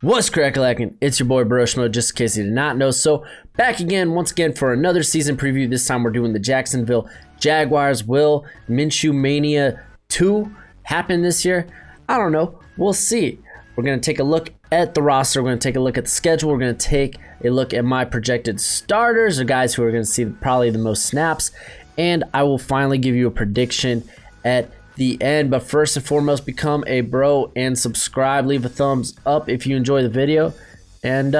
What's crackalackin'? It's your boy Broshmo, just in case you did not know. So back again, once again for another season preview. This time we're doing the Jacksonville Jaguars. Will Minshew Mania 2 happen this year? I don't know. We'll see. We're going to take a look at the roster. We're going to take a look at the schedule. We're going to take a look at my projected starters, or guys who are going to see probably the most snaps. And I will finally give you a prediction at the end. But first and foremost, become a bro and subscribe. Leave a thumbs up if you enjoy the video, and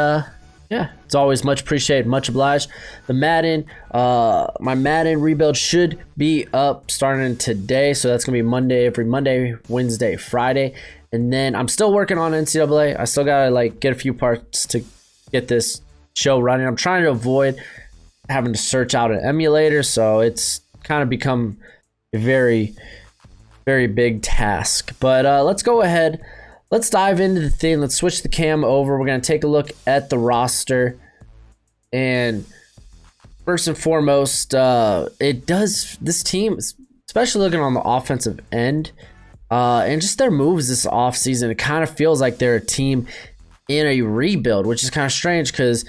yeah, it's always much appreciated, much obliged. The Madden, my Madden rebuild should be up starting today, so that's gonna be Monday, every Monday, Wednesday, Friday. And then I'm still working on NCAA. I still gotta like get a few parts to get this show running. I'm trying to avoid having to search out an emulator, so it's kind of become a very big task. But let's go ahead, let's dive into the thing. Let's switch the cam over. We're going to take a look at the roster, and first and foremost, this team, especially looking on the offensive end, and just their moves this offseason, it kind of feels like they're a team in a rebuild, which is kind of strange, because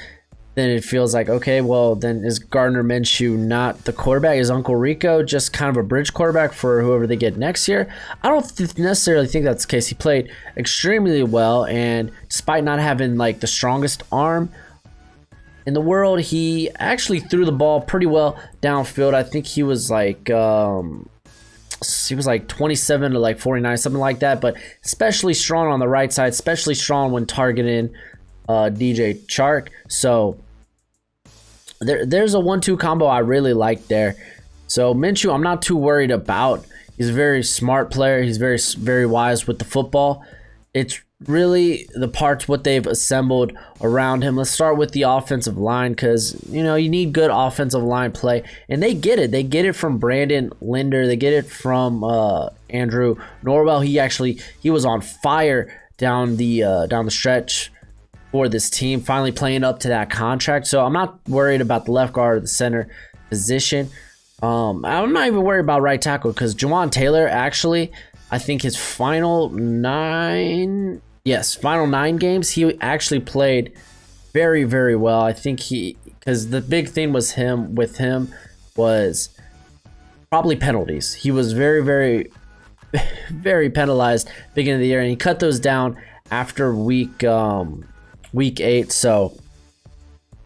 then it feels like, okay, well, then is Gardner Minshew not the quarterback? Is Uncle Rico just kind of a bridge quarterback for whoever they get next year? I don't necessarily think that's the case. He played extremely well, and despite not having like the strongest arm in the world, he actually threw the ball pretty well downfield. I think he was like 27 to like 49, something like that, but especially strong on the right side, especially strong when targeting DJ Chark. So there's a 1-2 combo I really like there. So Minshew, I'm not too worried about. He's a very smart player. He's very wise with the football. It's really the parts what they've assembled around him. Let's start with the offensive line, because you need good offensive line play, and they get it. They get it from Brandon Linder. They get it from Andrew Norwell. He was on fire down the stretch for this team, finally playing up to that contract. So I'm not worried about the left guard or the center position. I'm not even worried about right tackle, because Jawan Taylor, actually, I think his final 9 games, he actually played very well. I think because the big thing was with him was probably penalties. He was very penalized beginning of the year, and he cut those down after week 8, so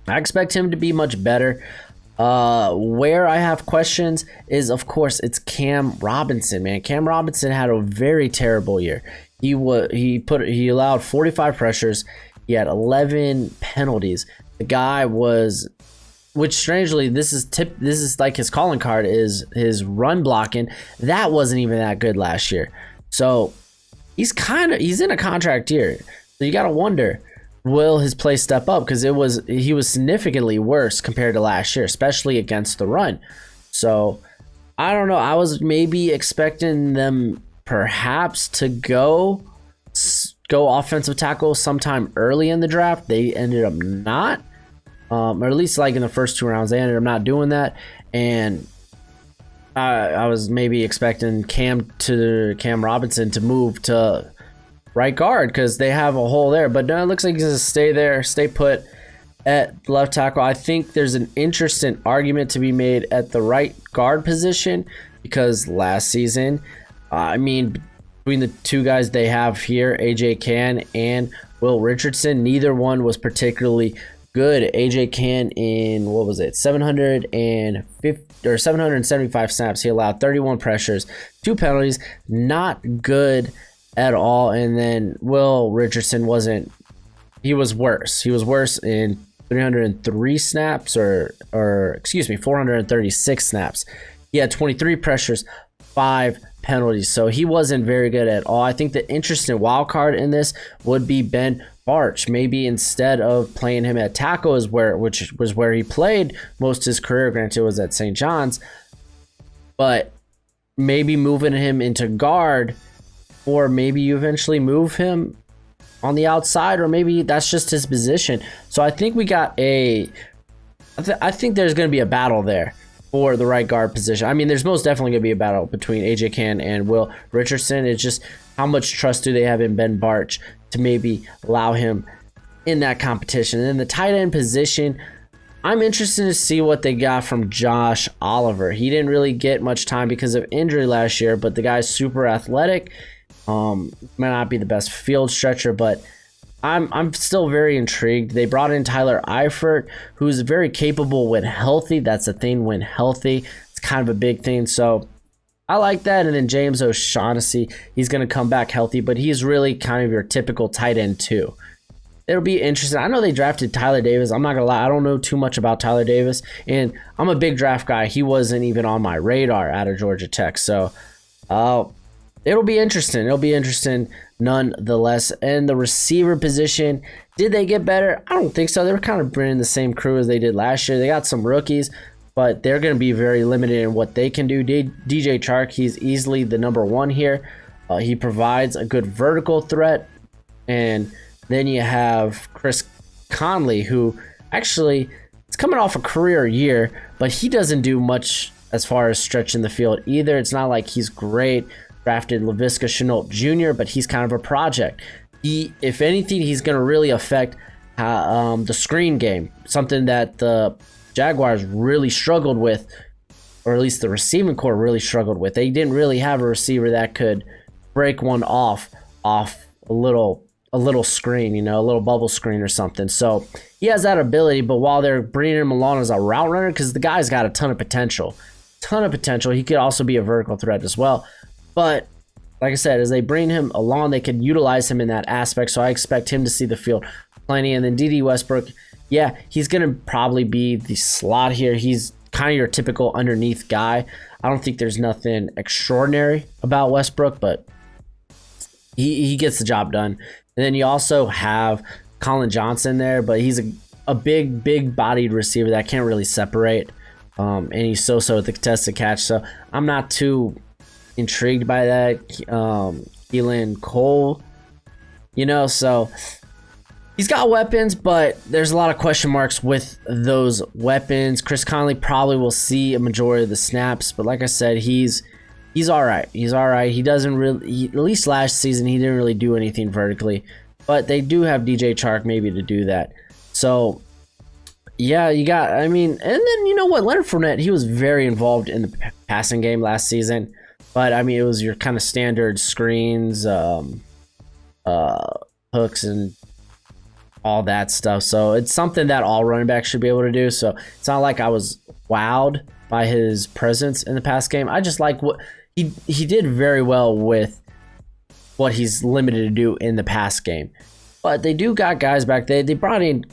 I expect him to be much better. Where I have questions is, of course, it's Cam Robinson, man. Cam Robinson had a very terrible year. He allowed 45 pressures. He had 11 penalties. The guy was, which strangely, this is like his calling card, is his run blocking. That wasn't even that good last year. So he's in a contract year. So you got to wonder, will his play step up? Because he was significantly worse compared to last year, especially against the run. So I don't know. I was maybe expecting them perhaps to go offensive tackle sometime early in the draft. They ended up not, or at least like in the first 2 rounds, they ended up not doing that. And I was maybe expecting Cam Robinson to move to right guard, because they have a hole there, but no, it looks like he's gonna stay put at left tackle. I think there's an interesting argument to be made at the right guard position, because last season, between the two guys they have here, AJ Cann and Will Richardson, neither one was particularly good. AJ Cann, in 775 snaps, he allowed 31 pressures, 2 penalties, not good at all. And then Will Richardson was worse. He was worse in 303 snaps, or 436 snaps. He had 23 pressures, 5 penalties. So he wasn't very good at all. I think the interesting wild card in this would be Ben Barch. Maybe instead of playing him at tackle, which was where he played most of his career, granted it was at St. John's, but maybe moving him into guard, or maybe you eventually move him on the outside, or maybe that's just his position. So I think we got I think there's going to be a battle there. for the right guard position. I mean, there's most definitely going to be a battle between AJ Cann and Will Richardson. It's just how much trust do they have in Ben Bartch to maybe allow him in that competition. And then the tight end position, I'm interested to see what they got from Josh Oliver. He didn't really get much time because of injury last year, but the guy's super athletic. Might not be the best field stretcher, but I'm still very intrigued. They brought in Tyler Eifert, who's very capable when healthy. That's the thing, when healthy. It's kind of a big thing. So I like that. And then James O'Shaughnessy, he's going to come back healthy, but he's really kind of your typical tight end too. It'll be interesting. I know they drafted Tyler Davis. I'm not going to lie. I don't know too much about Tyler Davis. And I'm a big draft guy. He wasn't even on my radar out of Georgia Tech. So it'll be interesting. It'll be interesting nonetheless. And the receiver position, did they get better? I don't think so. They were kind of bringing the same crew as they did last year. They got some rookies, but they're going to be very limited in what they can do. DJ Chark, he's easily the number one here. He provides a good vertical threat. And then you have Chris Conley, who actually is coming off a career year, but he doesn't do much as far as stretching the field either. It's not like he's great. Drafted Laviska Shenault Jr., but he's kind of a project. If anything, he's going to really affect the screen game, something that the Jaguars really struggled with, or at least the receiving core really struggled with. They didn't really have a receiver that could break one off a little screen, a little bubble screen or something. So he has that ability, but while they're bringing him along as a route runner, because the guy's got a ton of potential, he could also be a vertical threat as well. But like I said, as they bring him along, they could utilize him in that aspect. So I expect him to see the field plenty. And then D.D. Westbrook, yeah, he's going to probably be the slot here. He's kind of your typical underneath guy. I don't think there's nothing extraordinary about Westbrook, but he gets the job done. And then you also have Colin Johnson there, but he's a big bodied receiver that can't really separate. And he's so at the contested catch. So I'm not too intrigued by that. Keelan Cole, so he's got weapons, but there's a lot of question marks with those weapons. Chris Conley probably will see a majority of the snaps, but like I said, he's all right. He doesn't really, at least last season, he didn't really do anything vertically, but they do have DJ Chark maybe to do that. So yeah, and then you know what? Leonard Fournette, he was very involved in the passing game last season. But, it was your kind of standard screens, hooks, and all that stuff. So it's something that all running backs should be able to do. So it's not like I was wowed by his presence in the pass game. I just like what he did very well with what he's limited to do in the pass game. But they do got guys back there. They brought in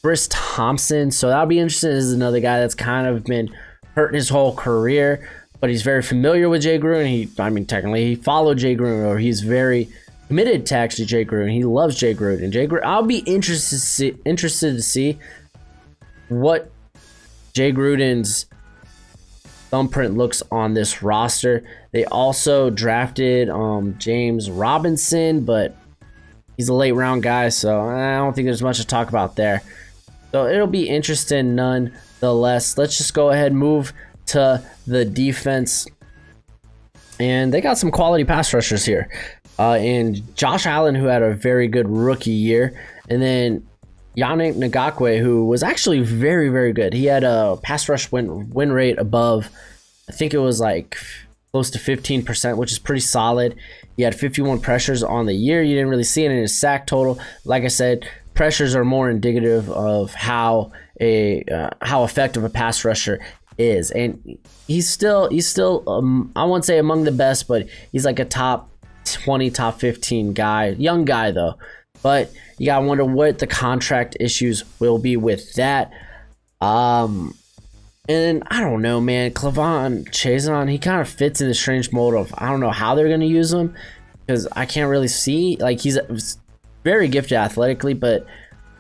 Brice Thompson. So that'll be interesting. This is another guy that's kind of been hurt his whole career, but he's very familiar with Jay Gruden. Technically, he followed Jay Gruden, or he's very committed to actually Jay Gruden. He loves Jay Gruden. I'll be interested to see what Jay Gruden's thumbprint looks on this roster. They also drafted James Robinson, but he's a late round guy, so I don't think there's much to talk about there. So it'll be interesting nonetheless. Let's just go ahead and move to the defense, and they got some quality pass rushers here, and Josh Allen, who had a very good rookie year, and then Yannick Ngakoue, who was actually very, very good. He had a pass rush win rate above, I think it was like close to 15%, which is pretty solid. He had 51 pressures on the year. You didn't really see it in his sack total. Like I said, pressures are more indicative of how effective a pass rusher is, and he's still I won't say among the best, but he's like a top 20, top 15 guy, young guy though. But you gotta wonder what the contract issues will be with that. And I don't know, man. Clavon Chason, he kind of fits in the strange mold of, I don't know how they're gonna use him, because I can't really see, like, he's very gifted athletically, but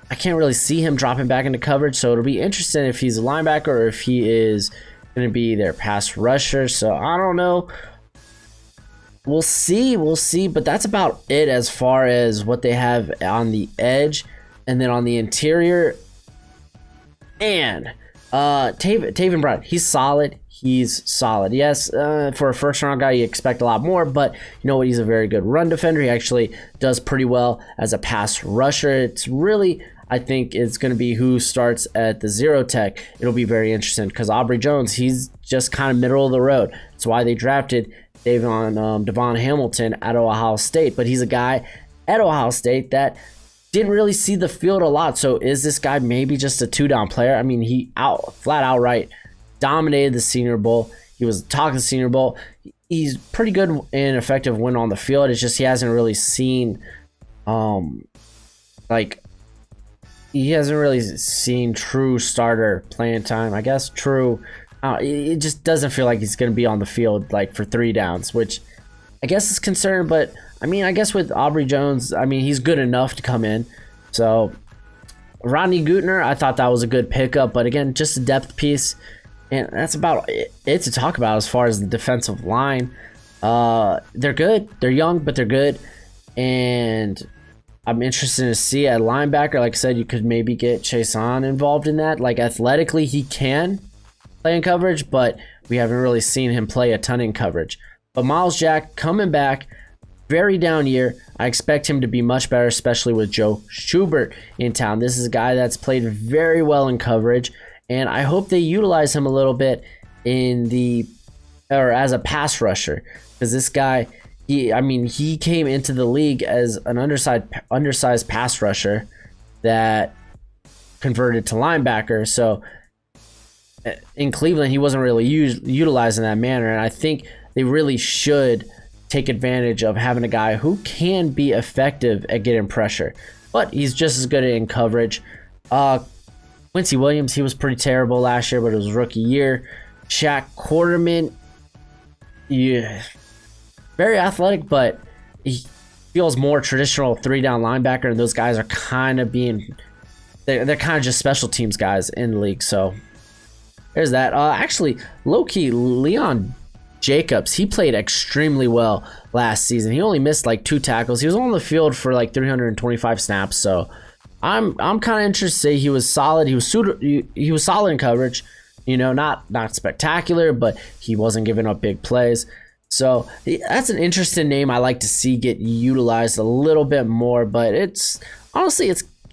I can't really see him dropping back into coverage. So it'll be interesting if he's a linebacker or if he is going to be their pass rusher. So I don't know. We'll see. But that's about it as far as what they have on the edge. And then on the interior, and Taven Bryan, he's solid. He's solid. Yes, for a first-round guy, you expect a lot more, but you know what? He's a very good run defender. He actually does pretty well as a pass rusher. It's really, I think, it's going to be who starts at the zero tech. It'll be very interesting because Aubrey Jones, he's just kind of middle of the road. That's why they drafted Devon Hamilton out of Ohio State, but he's a guy at Ohio State that didn't really see the field a lot. So is this guy maybe just a two-down player? I mean, he flat outright dominated the Senior Bowl. He was talking the Senior Bowl. He's pretty good and effective when on the field. It's just he hasn't really seen, true starter playing time. I guess true. It just doesn't feel like he's going to be on the field like for 3 downs, which I guess is concerned. But I mean, I guess with Aubrey Jones, I mean, he's good enough to come in. So Rodney Gutner, I thought that was a good pickup, but again, just a depth piece. And that's about it to talk about as far as the defensive line. They're good. They're young, but they're good. And I'm interested to see at linebacker. Like I said, you could maybe get Chason involved in that. Like athletically, he can play in coverage, but we haven't really seen him play a ton in coverage. But Miles Jack coming back, very down year. I expect him to be much better, especially with Joe Schubert in town. This is a guy that's played very well in coverage. And I hope they utilize him a little bit as a pass rusher, because this guy, he came into the league as an undersized pass rusher that converted to linebacker. So in Cleveland, he wasn't really utilized in that manner, and I think they really should take advantage of having a guy who can be effective at getting pressure, but he's just as good in coverage. Quincy Williams, he was pretty terrible last year, but it was rookie year. Shaq Quarterman, very athletic, but he feels more traditional 3-down linebacker, and those guys are kind of they're kind of just special teams guys in the league. So there's that. Actually, low-key, Leon Jacobs, he played extremely well last season. He only missed like 2 tackles. He was on the field for like 325 snaps, so I'm kind of interested to say he was solid. He was solid in coverage, not spectacular, but he wasn't giving up big plays. So that's an interesting name I like to see get utilized a little bit more. But it's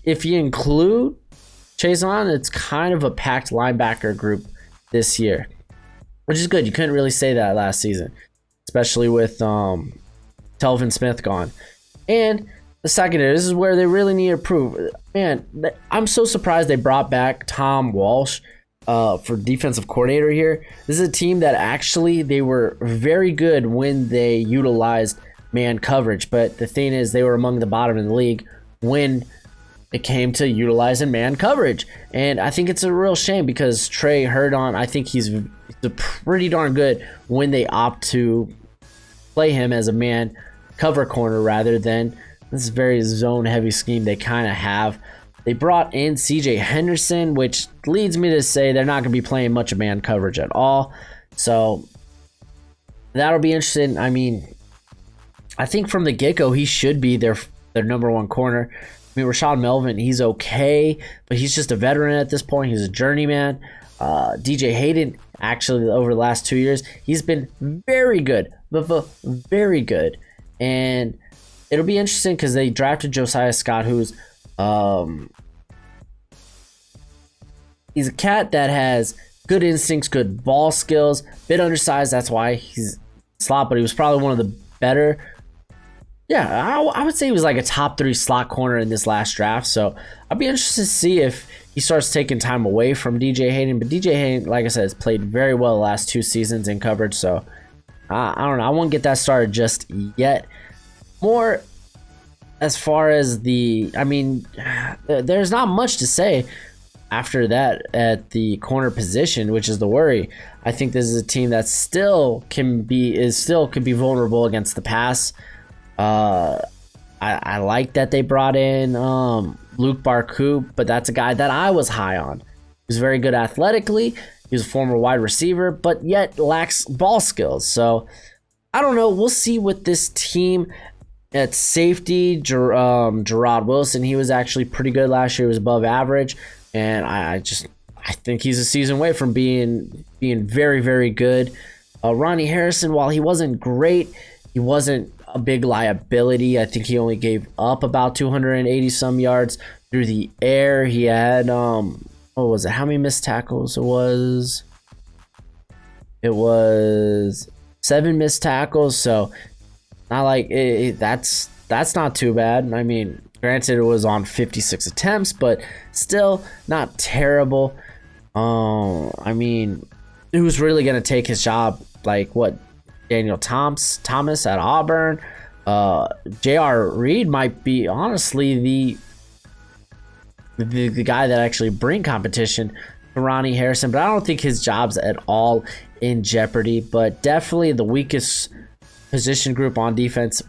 if you include Chason, it's kind of a packed linebacker group this year, which is good. You couldn't really say that last season, especially with Telvin Smith gone. And the secondary, this is where they really need to prove. Man, I'm so surprised they brought back Tom Walsh for defensive coordinator here. This is a team that actually they were very good when they utilized man coverage, but the thing is they were among the bottom in the league when it came to utilizing man coverage. And I think it's a real shame because Trey Hurdon, I think he's pretty darn good when they opt to play him as a man cover corner rather than this very zone heavy scheme they kind of have. They brought in CJ Henderson, which leads me to say they're not going to be playing much of man coverage at all. So that'll be interesting. I mean, I think from the get-go, he should be their number one corner. I mean, Rashad Melvin, he's okay, but he's just a veteran at this point. He's a journeyman. DJ Hayden, actually, over the last 2 years, he's been very good, very good. And it'll be interesting because they drafted Josiah Scott, who's he's a cat that has good instincts, good ball skills, bit undersized. That's why he's slot, but he was probably one of the better. Yeah, I would say he was like a top 3 slot corner in this last draft. So I'll be interested to see if he starts taking time away from DJ Hayden. But DJ Hayden, like I said, has played very well the last 2 seasons in coverage. So I don't know. I won't get that started just yet. More as far as there's not much to say after that at the corner position, which is the worry. I think this is a team that still could be vulnerable against the pass. I like that they brought in Luke Barku, but that's a guy that I was high on. He's very good athletically. He was a former wide receiver, but yet lacks ball skills. So I don't know. We'll see with this team. At safety, Gerard Wilson, he was actually pretty good last year. He was above average, and I I think he's a season away from being very, very good. Ronnie Harrison, while he wasn't great, he wasn't a big liability. I think he only gave up about 280 some yards through the air. He had what was it? How many missed tackles? It was 7 missed tackles. So not like that's not too bad. I mean, granted, it was on 56 attempts, but still not terrible. I mean, who's really gonna take his job? Like what? Daniel Thomas at Auburn. J.R. Reed might be honestly the guy that actually bring competition to Ronnie Harrison, but I don't think his job's at all in jeopardy. But definitely the weakest position group on defense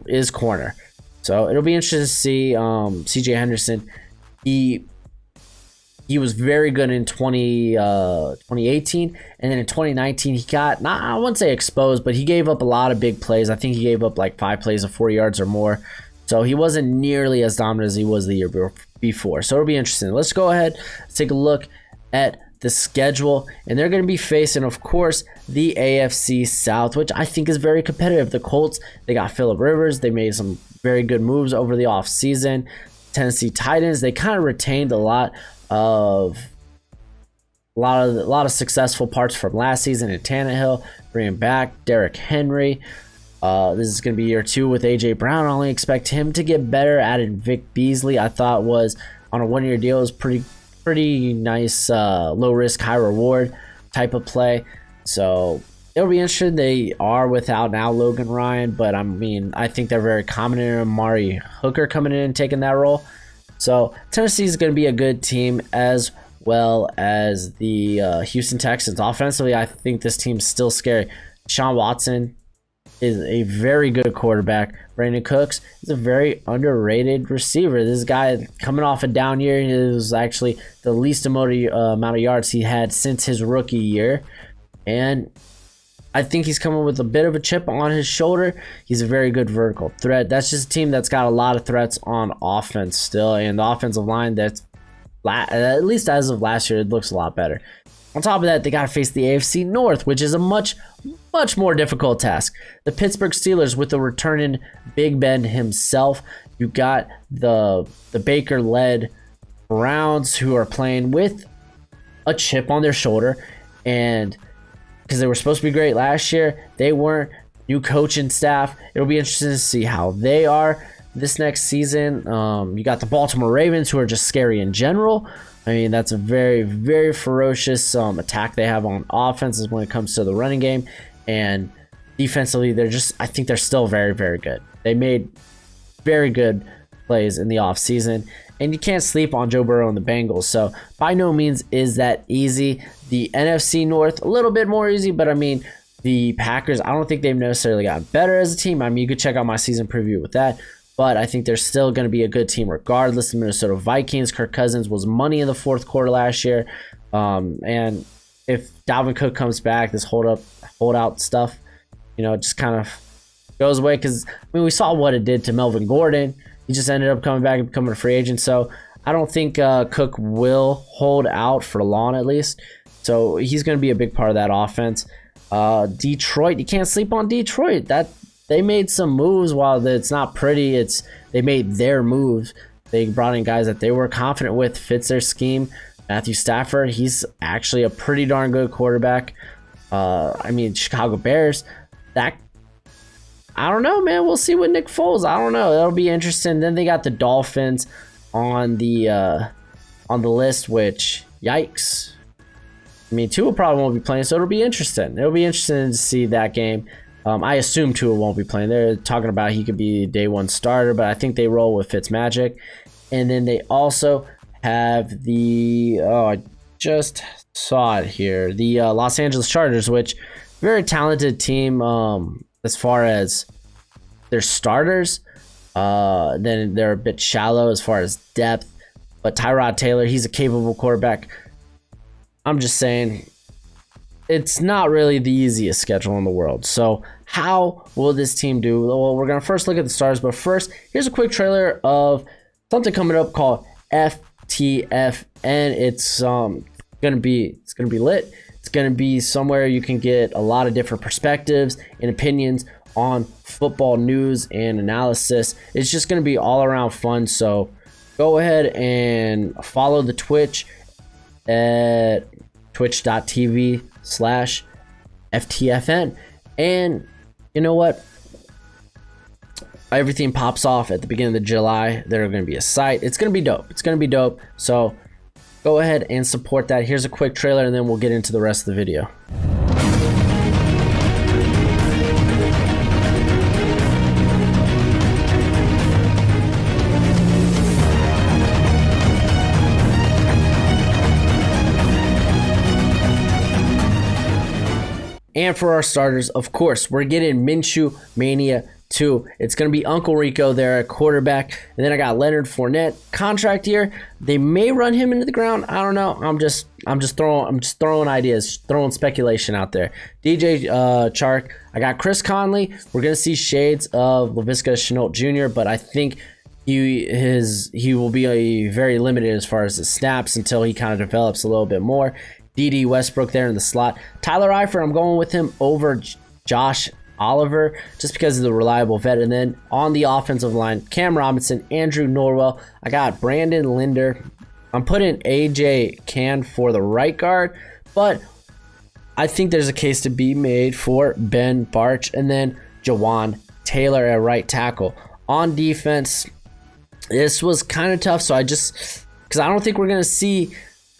is corner. So it'll be interesting to see C.J. Henderson. He was very good in 2018, and then in 2019 he got, I wouldn't say exposed, but he gave up a lot of big plays. I think he gave up like 5 plays of 4 yards or more. So he wasn't nearly as dominant as he was the year before. So it'll be interesting. Let's go ahead, take a look at the schedule, and they're going to be facing, of course, the AFC South, which I think is very competitive. The Colts, they got Phillip Rivers. They made some very good moves over the offseason. Tennessee Titans, they kind of retained a lot of successful parts from last season in Tannehill, bringing back Derrick Henry. This is going to be year 2 with A.J. Brown. I only expect him to get better. Added Vic Beasley, I thought was on a 1-year deal. It was pretty nice, low risk, high reward type of play. So it'll be interesting. They are without now Logan Ryan, but I mean, I think they're very confident in Amari Hooker coming in and taking that role. So Tennessee is going to be a good team, as well as the Houston Texans. Offensively, I think this team's still scary. Deshaun Watson is a very good quarterback. Brandon Cooks is a very underrated receiver. This guy coming off a down year, he was actually the least amount of yards he had since his rookie year. And I think he's coming with a bit of a chip on his shoulder. He's a very good vertical threat. That's just a team that's got a lot of threats on offense still. And the offensive line, that's at least as of last year, it looks a lot better. On top of that, they got to face the AFC North, which is a much more difficult task. The Pittsburgh Steelers with the returning Big Ben himself. You got the Baker-led Browns, who are playing with a chip on their shoulder, and because they were supposed to be great last year, they weren't. New coaching staff. It'll be interesting to see how they are this next season. You got the Baltimore Ravens, who are just scary in general. I mean, that's a very, very ferocious attack they have on offenses when it comes to the running game. And defensively, I think they're still very, very good. They made very good plays in the offseason. And you can't sleep on Joe Burrow and the Bengals. So by no means is that easy. The NFC North, a little bit more easy. But I mean, the Packers, I don't think they've necessarily gotten better as a team. I mean, you could check out my season preview with that. But I think they're still going to be a good team regardless. The Minnesota Vikings, Kirk Cousins was money in the fourth quarter last year. And if Dalvin Cook comes back, this holdout stuff, just kind of goes away. Because, I mean, we saw what it did to Melvin Gordon. He just ended up coming back and becoming a free agent. So I don't think Cook will hold out for long, at least. So he's going to be a big part of that offense. Detroit, you can't sleep on Detroit. They made some moves. While it's not pretty, they made their moves. They brought in guys that they were confident with, fits their scheme. Matthew Stafford, he's actually a pretty darn good quarterback. I mean, Chicago Bears, I don't know, man. We'll see with Nick Foles. I don't know. That'll be interesting. Then they got the Dolphins on the list, which, yikes. I mean, Tua probably won't be playing, so it'll be interesting. It'll be interesting to see that game. I assume Tua won't be playing. They're talking about he could be day one starter, but I think they roll with Fitzmagic. And then they also have I just saw it here, the Los Angeles Chargers, which very talented team as far as their starters. Then they're a bit shallow as far as depth. But Tyrod Taylor, he's a capable quarterback. I'm just saying, it's not really the easiest schedule in the world. So how will this team do? Well, we're going to first look at the stars, but first, here's a quick trailer of something coming up called FTFN. It's it's gonna be lit. It's gonna be somewhere you can get a lot of different perspectives and opinions on football news and analysis. It's just gonna be all around fun. So go ahead and follow the Twitch at twitch.tv/FTFN. And you know what? Everything pops off at the beginning of July. There's going to be a site. It's going to be dope. It's going to be dope. So go ahead and support that. Here's a quick trailer, and then we'll get into the rest of the video. And for our starters, of course, we're getting Minshew Mania 2. It's going to be Uncle Rico there at quarterback. And then I got Leonard Fournette contract year. They may run him into the ground. I don't know. I'm just throwing ideas, throwing speculation out there. DJ Chark. I got Chris Conley. We're going to see shades of Laviska Shenault Jr., but I think he will be very limited as far as his snaps until he kind of develops a little bit more. D.D. Westbrook there in the slot. Tyler Eifert, I'm going with him over Josh Oliver just because of the reliable vet. And then on the offensive line, Cam Robinson, Andrew Norwell. I got Brandon Linder. I'm putting A.J. Can for the right guard, but I think there's a case to be made for Ben Barch. And then Jawan Taylor at right tackle. On defense, this was kind of tough, so because I don't think we're going to see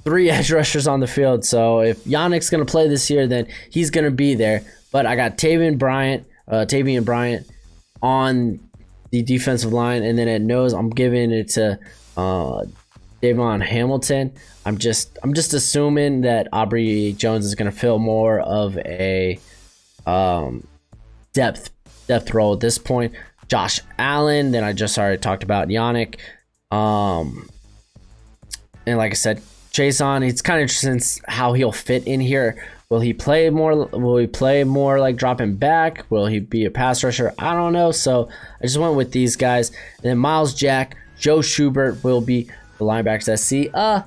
3 edge rushers on the field. So if Yannick's going to play this year, then he's going to be there. But I got Tavian Bryant on the defensive line. And then at nose, I'm giving it to Davon Hamilton. I'm just assuming that Aubrey Jones is going to fill more of a depth role at this point. Josh Allen, then I just already talked about Yannick. And like I said, Jason, it's kind of interesting how he'll fit in here. Will he play more? Will he play more like dropping back? Will he be a pass rusher? I don't know. So I just went with these guys. And then Miles Jack, Joe Schubert will be the linebackers that see a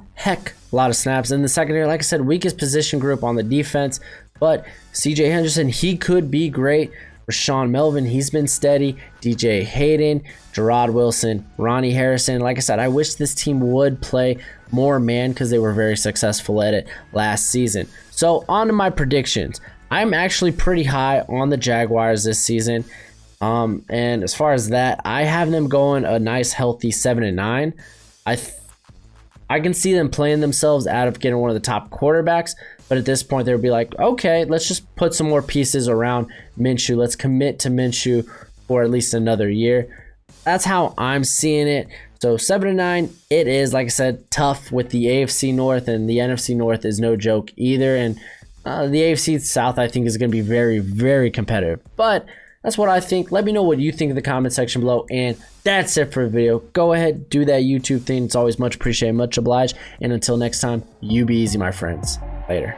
lot of snaps. In the secondary, like I said, weakest position group on the defense. But CJ Henderson, he could be great. Rashawn Melvin, he's been steady. DJ Hayden, Gerard Wilson, Ronnie Harrison. Like I said, I wish this team would play more man because they were very successful at it last season. So on to my predictions. I'm actually pretty high on the Jaguars this season. And as far as that, I have them going a nice healthy 7-9. I can see them playing themselves out of getting one of the top quarterbacks, but at this point they would be like, okay, let's just put some more pieces around Minshew. Let's commit to Minshew for at least another year. That's how I'm seeing it. So 7-9, it is, like I said, tough with the AFC North, and the NFC North is no joke either. And the AFC South, I think, is going to be very, very competitive. But that's what I think. Let me know what you think in the comment section below. And that's it for the video. Go ahead, do that YouTube thing. It's always much appreciated, much obliged. And until next time, you be easy, my friends. Later.